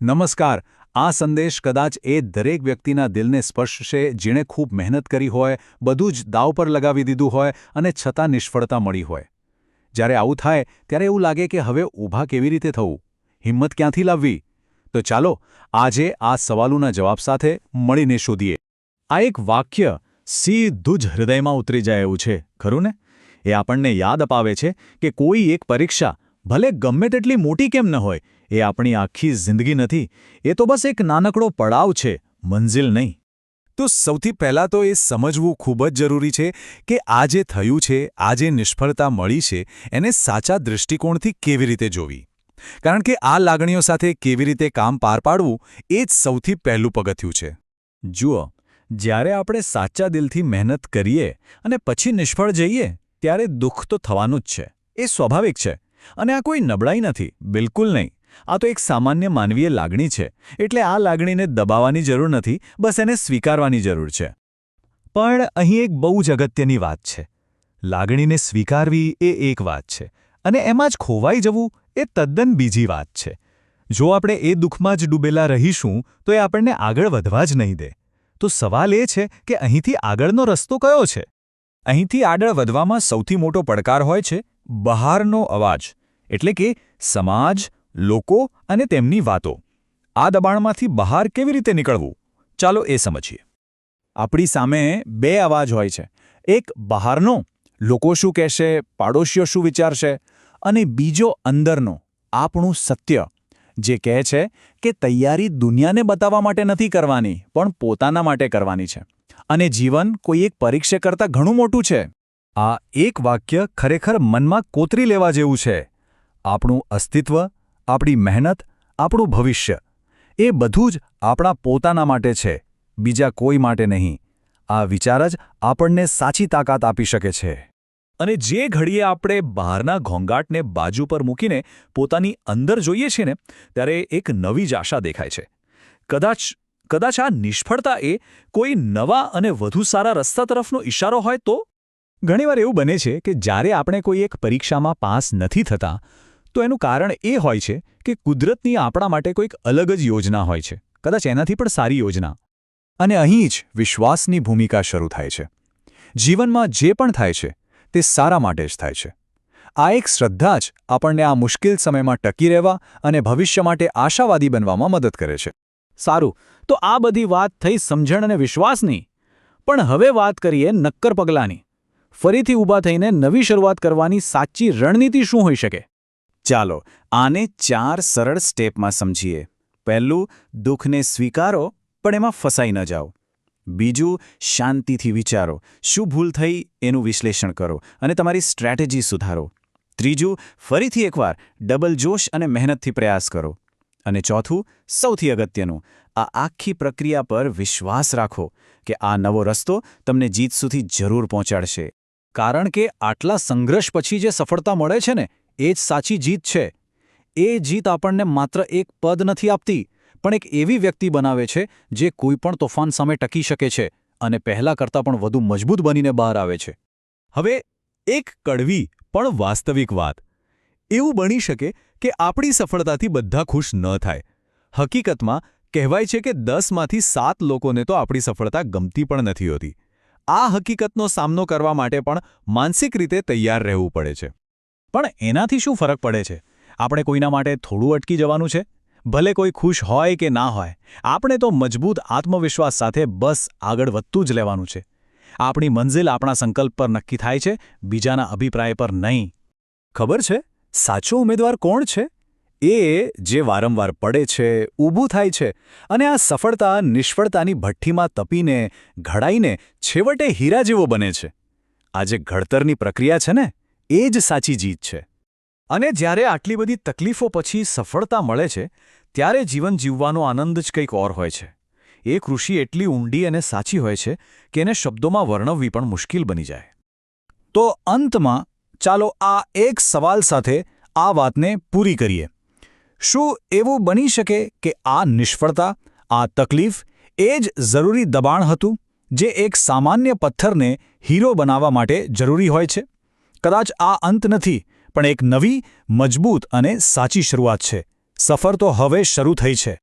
નમસ્કાર. આ સંદેશ કદાચ એ દરેક વ્યક્તિના દિલને સ્પર્શશે જેણે ખૂબ મહેનત કરી હોય, બધું જ દાવ પર લગાવી દીધું હોય અને છતાં નિષ્ફળતા મળી હોય. જ્યારે આવું થાય ત્યારે એવું લાગે કે હવે ઊભા કેવી રીતે થવું, હિંમત ક્યાંથી લાવવી? તો ચાલો આજે આ સવાલોના જવાબ સાથે મળીને શોધીએ. આ એક વાક્ય સીધું જ હૃદયમાં ઉતરી જાય એવું છે, ખરું ને? એ આપણને યાદ અપાવે છે કે કોઈ એક પરીક્ષા ભલે ગમે તેટલી મોટી કેમ ન હોય, એ આપણી આખી જિંદગી નથી. એ તો બસ એક નાનકડો પડાવ છે, મંજિલ નહીં. તો સૌથી પહેલાં તો એ સમજવું ખૂબ જ જરૂરી છે કે આ જે થયું છે, આ જે નિષ્ફળતા મળી છે, એને સાચા દૃષ્ટિકોણથી કેવી રીતે જોવી. કારણ કે આ લાગણીઓ સાથે કેવી રીતે કામ પાર પાડવું એ જ સૌથી પહેલું પગથિયું છે. જુઓ, જ્યારે આપણે સાચા દિલથી મહેનત કરીએ અને પછી નિષ્ફળ જઈએ ત્યારે દુઃખ તો થવાનું જ છે. એ સ્વાભાવિક છે. અને આ કોઈ નબળાઈ નથી, બિલકુલ નહીં. આ તો એક સામાન્ય માનવીય લાગણી છે. એટલે આ લાગણીને દબાવવાની જરૂર નથી, બસ એને સ્વીકારવાની જરૂર છે. પણ અહીં એક બહુ જ અગત્યની વાત છે. લાગણીને સ્વીકારવી એ એક વાત છે, અને એમાં જ ખોવાઈ જવું એ તદ્દન બીજી વાત છે. જો આપણે એ દુઃખમાં જ ડૂબેલા રહીશું તો એ આપણને આગળ વધવા જ નહીં દે. તો સવાલ એ છે કે અહીંથી આગળનો રસ્તો કયો છે? અહીંથી આગળ વધવામાં સૌથી મોટો પડકાર હોય છે બહારનો અવાજ, એટલે કે સમાજ, લોકો અને તેમની વાતો. આ દબાણમાંથી બહાર કેવી રીતે નીકળવું? ચાલો એ સમજીએ. આપણી સામે બે અવાજ હોય છે. એક બહારનો, લોકો શું કહેશે, પાડોશીઓ શું વિચારશે, અને બીજો અંદરનો, આપણું સત્ય, જે કહે છે કે તૈયારી દુનિયાને બતાવવા માટે નથી કરવાની, પણ પોતાના માટે કરવાની છે. અને જીવન કોઈ એક પરીક્ષા કરતાં ઘણું મોટું છે. આ એક વાક્ય ખરેખર મનમાં કોતરી લેવા જેવું છે. આપણું અસ્તિત્વ, આપણી મહેનત, આપણું ભવિષ્ય, એ બધું જ આપણા પોતાના માટે છે, બીજા કોઈ માટે નહીં. આ વિચાર જ આપણને સાચી તાકાત આપી શકે છે. અને જે ઘડીએ આપણે બહારના ઘોંઘાટને બાજુ પર મૂકીને પોતાની અંદર જોઈએ છીએ ને, ત્યારે એક નવી જ આશા દેખાય છે. કદાચ આ નિષ્ફળતા એ કોઈ નવા અને વધુ સારા રસ્તા તરફનો ઇશારો હોય તો? ઘણીવાર એવું બને છે કે જ્યારે આપણે કોઈ એક પરીક્ષામાં પાસ નથી થતા, તો એનું કારણ એ હોય છે કે કુદરતની આપણા માટે કોઈક અલગ જ યોજના હોય છે, કદાચ એનાથી પણ સારી યોજના. અને અહીં જ વિશ્વાસની ભૂમિકા શરૂ થાય છે. જીવનમાં જે પણ થાય છે તે સારા માટે જ થાય છે. આ એક શ્રદ્ધા જ આપણને આ મુશ્કેલ સમયમાં ટકી રહેવા અને ભવિષ્ય માટે આશાવાદી બનવામાં મદદ કરે છે. સારું, તો આ બધી વાત થઈ સમજણ અને વિશ્વાસની. પણ હવે વાત કરીએ નક્કર પગલાંની. ફરીથી ઊભા થઈને નવી શરૂઆત કરવાની સાચી રણનીતિ શું હોઈ શકે? ચાલો આને 4 સરળ સ્ટેપમાં સમજીએ. પહેલું, દુઃખને સ્વીકારો, પણ એમાં ફસાઈ ન જાઓ. બીજું, શાંતિથી વિચારો, શું ભૂલ થઈ એનું વિશ્લેષણ કરો અને તમારી સ્ટ્રેટેજી સુધારો. ત્રીજું, ફરીથી એકવાર ડબલ જોશ અને મહેનતથી પ્રયાસ કરો. અને ચોથું, સૌથી અગત્યનું, આ આખી પ્રક્રિયા પર વિશ્વાસ રાખો કે આ નવો રસ્તો તમને જીત સુધી જરૂર પહોંચાડશે. કારણ કે આટલા સંઘર્ષ પછી જે સફળતા મળે છે ને, એ જ સાચી જીત છે. એ જીત આપણને માત્ર એક પદ નથી આપતી, પણ એક એવી વ્યક્તિ બનાવે છે જે કોઈ પણ તોફાન સામે ટકી શકે છે અને પહેલાં કરતાં પણ વધુ મજબૂત બનીને બહાર આવે છે. હવે એક કડવી પણ વાસ્તવિક વાત. એવું બની શકે કે આપણી સફળતાથી બધા ખુશ ન થાય. હકીકતમાં કહેવાય છે કે 10માંથી 7 લોકોને તો આપણી સફળતા ગમતી પણ નથી હોતી. આ હકીકતનો સામનો કરવા માટે પણ માનસિક રીતે તૈયાર રહેવું પડે છે. પણ એનાથી શું ફરક પડે છે? આપણે કોઈના માટે થોડું અટકી જવાનું છે? ભલે કોઈ ખુશ હોય કે ના હોય, આપણે તો મજબૂત આત્મવિશ્વાસ સાથે બસ આગળ વધતું જ લેવાનું છે. આપણી મંઝિલ આપણા સંકલ્પ પર નક્કી થાય છે, બીજાના અભિપ્રાય પર નહીં. ખબર છે સાચો ઉમેદવાર કોણ છે? એ જે વારંવાર પડે છે, ઊભું થાય છે અને આ સફળતા નિષ્ફળતાની ભઠ્ઠીમાં તપીને, ઘડાઈને છેવટે હીરા જેવો બને છે. આ જે ઘડતરની પ્રક્રિયા છે ને, એ જ સાચી જીત છે. અને જ્યારે આટલી બધી તકલીફો પછી સફળતા મળે છે, ત્યારે જીવન જીવવાનો આનંદ જ કંઈક ઓર હોય છે. એ ખુશી એટલી ઊંડી અને સાચી હોય છે કે એને શબ્દોમાં વર્ણવવી પણ મુશ્કેલ બની જાય. તો અંતમાં ચાલો આ એક સવાલ સાથે આ વાતને પૂરી કરીએ. શું એવું બની શકે કે આ નિષ્ફળતા, આ તકલીફ એ જ જરૂરી દબાણ હતું જે એક સામાન્ય પથ્થરને હીરો બનાવવા માટે જરૂરી હોય છે? કદાચ આ અંત નથી, પણ એક નવી, મજબૂત અને સાચી શરૂઆત છે. સફર તો હવે શરૂ થઈ છે.